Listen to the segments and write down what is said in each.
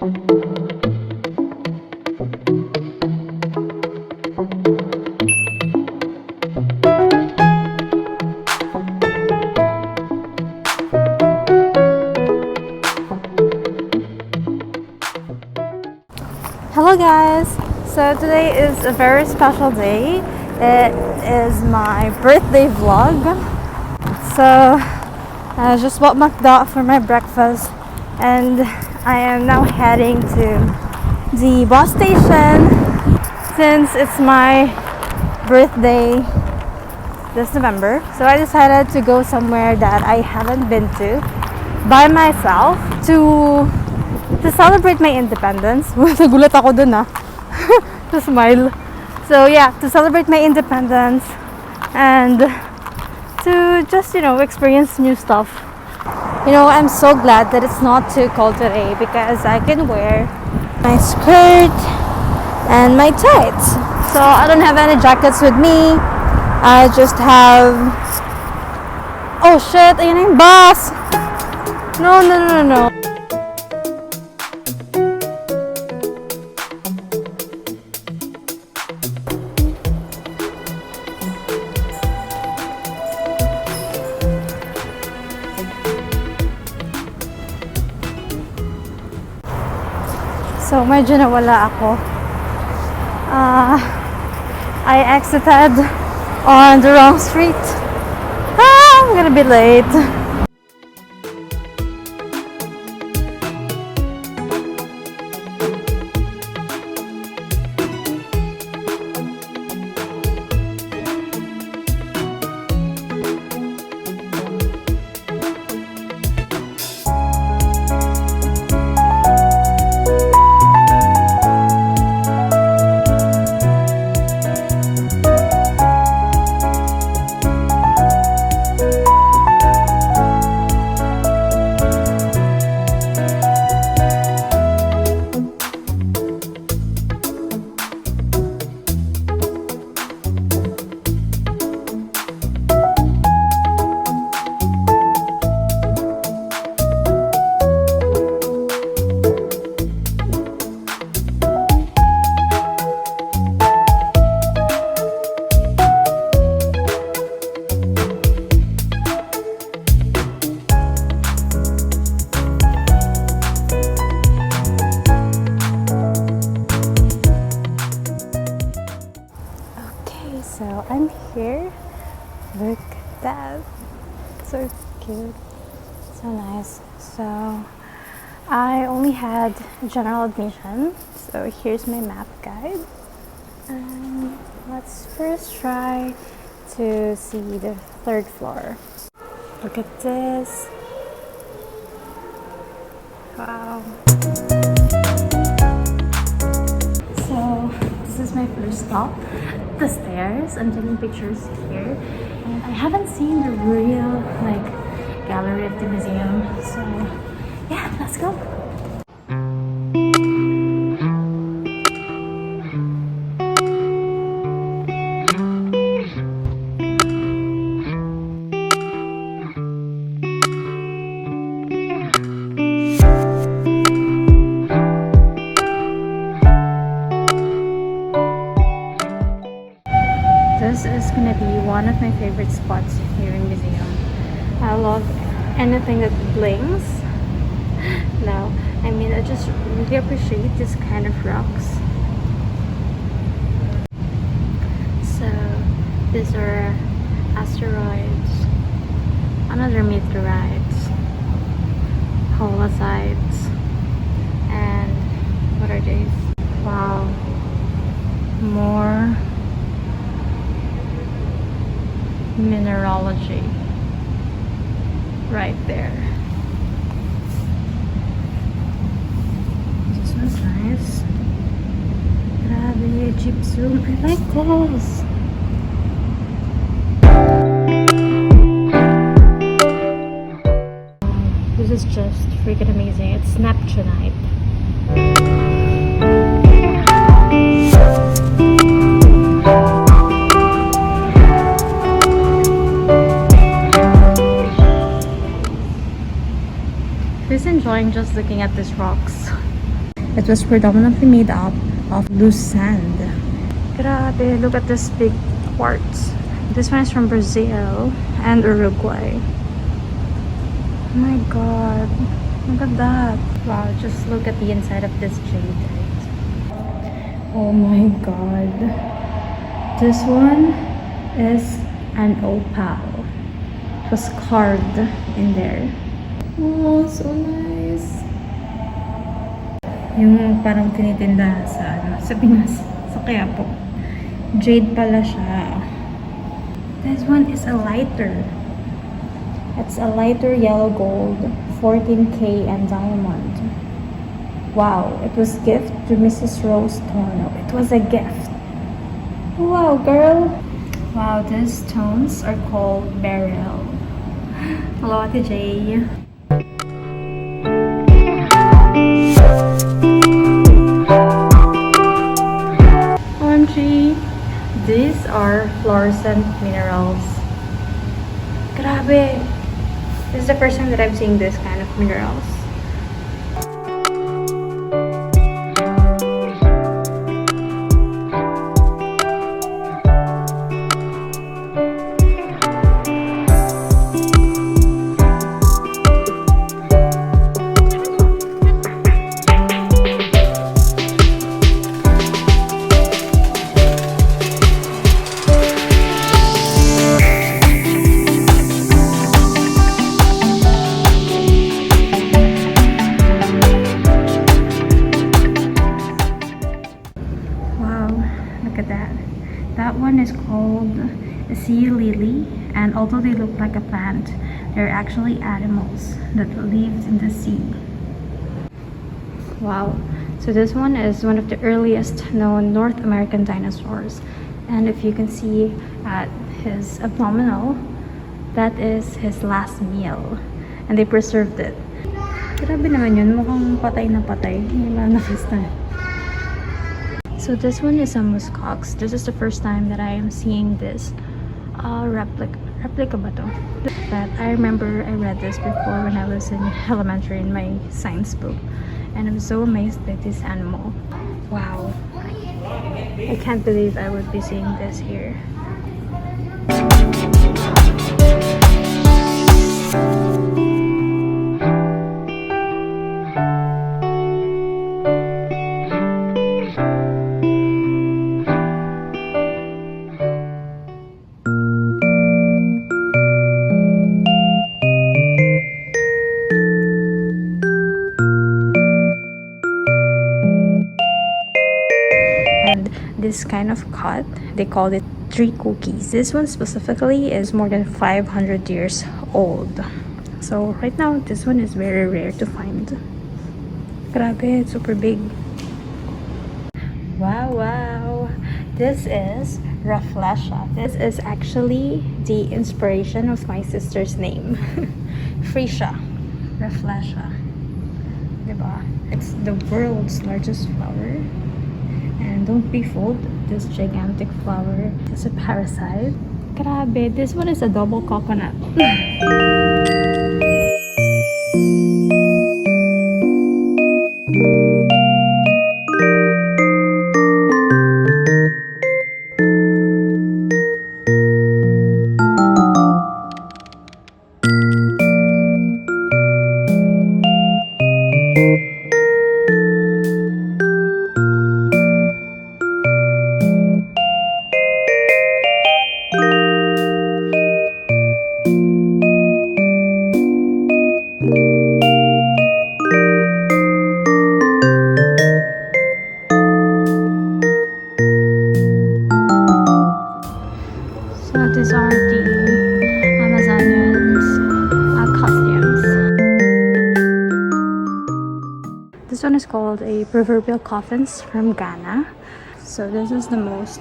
Hello guys! So today is a very special day. It is my birthday vlog. So I just bought McDo for my breakfast and I am now heading to the bus station since it's my birthday this November. So I decided to go somewhere that I haven't been to by myself to celebrate my independence. Nagulat ako dun to smile. So yeah, to celebrate my independence and to just, experience new stuff. I'm so glad that it's not too cold today because I can wear my skirt and my tights. So I don't have any jackets with me. I just have... Oh shit, ayun na yung bus! No. So, medyo nawala ako. I exited on the wrong street. I'm gonna be late. So I'm here. Look at that. So cute. So nice. So I only had general admission. So here's my map guide. And let's first try to see the third floor. Look at this. Wow. So this is my first stop. The stairs. I'm taking pictures here and I haven't seen the real gallery of the museum, so yeah, let's go. This is gonna be one of my favorite spots here in museum. I love anything that blings. No, I mean I just really appreciate this kind of rocks. So these are asteroids, another meteorites, holocytes, and what are these? Wow, more mineralogy right there. This one's nice. Grabe, gypsum. I like this. This is just freaking amazing. It's Neptunite. Who's enjoying just looking at these rocks? It was predominantly made up of loose sand. Grabe, look at this big quartz. This one is from Brazil and Uruguay. Oh my god, look at that. Wow, just look at the inside of this jadeite. Oh my god. This one is an opal. It was carved in there. Oh, so nice. Yung parang tinitinda sa Pinas, sa Quiapo. Jade pala siya. This one is a lighter. It's a lighter yellow gold, 14K and diamond. Wow, it was gift to Mrs. Rose Torno. It was a gift. Wow, girl. Wow, these stones are called beryl. Hello, Ate Jay. OMG, these are fluorescent minerals. Grabe. This is the first time that I'm seeing this kind of minerals. That one is called a sea lily, and although they look like a plant, they're actually animals that live in the sea. Wow, so this one is one of the earliest known North American dinosaurs, and if you can see at his abdominal, that is his last meal, and they preserved it. Grabe naman yun, mukhang patay na patay, hindi manifest na. So this one is a muskox. This is the first time that I am seeing this replica ba to? But I remember I read this before when I was in elementary in my science book, and I'm so amazed by this animal. Wow, I can't believe I would be seeing this here. This kind of cut, they call it tree cookies. This one specifically is more than 500 years old. So right now, this one is very rare to find. Grabe, it's super big. Wow, wow. This is Rafflesia. This is actually the inspiration of my sister's name. Freesia. Rafflesia. Diba? It's the world's largest flower. And don't be fooled, this gigantic flower is a parasite. Grabe, this one is a double coconut. So these are the Amazonians costumes. This one is called a proverbial coffins from Ghana. So this is the most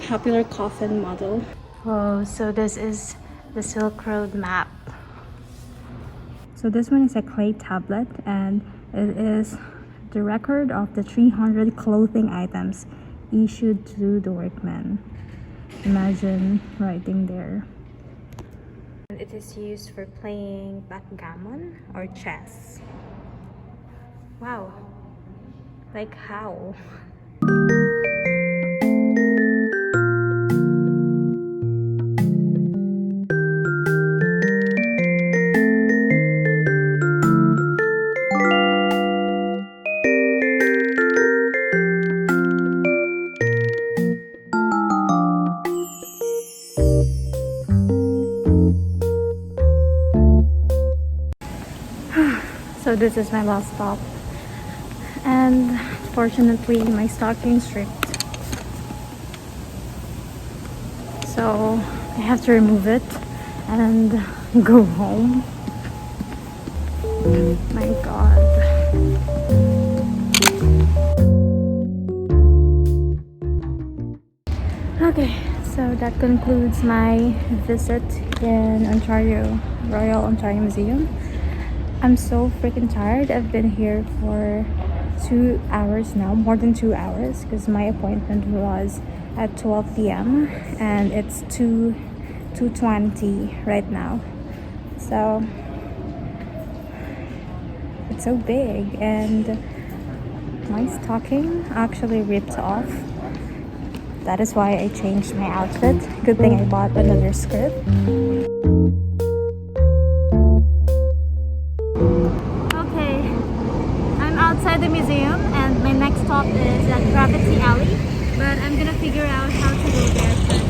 popular coffin model. Oh, so this is the Silk Road map. So this one is a clay tablet, and it is the record of the 300 clothing items issued to the workmen. Imagine writing there. It is used for playing backgammon or chess. Wow. Like how? So this is my last stop, and fortunately my stocking's ripped, so I have to remove it and go home. My god. Okay, so that concludes my visit in Ontario, Royal Ontario Museum. I'm so freaking tired. I've been here for 2 hours now, more than 2 hours, because my appointment was at 12 p.m. and it's 2:20 right now. So it's so big, and my stocking actually ripped off. That is why I changed my outfit. Good thing I bought another skirt. Okay, I'm outside the museum and my next stop is at Gravity Alley, but I'm gonna figure out how to go there first.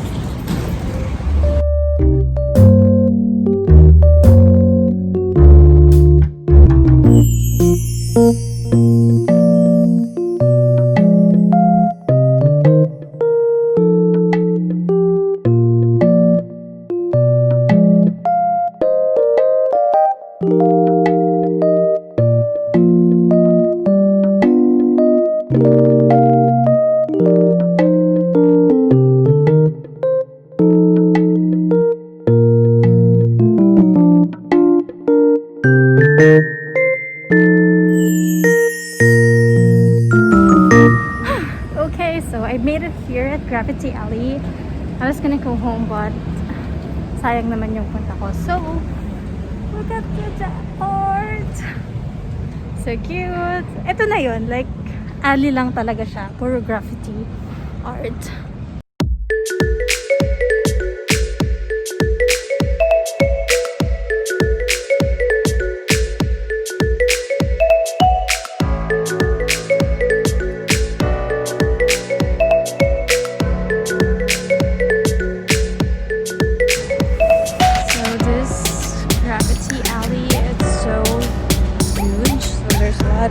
Okay, so I made it here at Gravity Alley. I was gonna go home, but sayang naman yung punta ko. So, look at the art! So cute! Ito na yun, like, alley lang talaga siya. Puro graffiti art.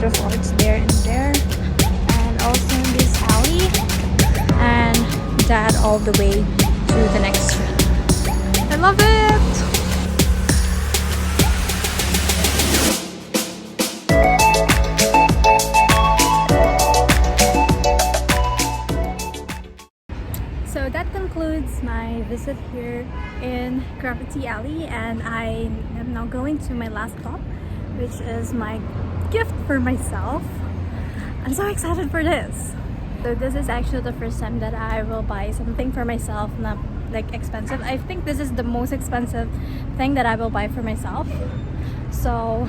Of arts there and there, and also in this alley, and that all the way to the next street. I love it! So that concludes my visit here in Gravity Alley, and I am now going to my last stop, which is my gift for myself. I'm so excited for this. So this is actually the first time that I will buy something for myself, not like expensive. I think this is the most expensive thing that I will buy for myself. So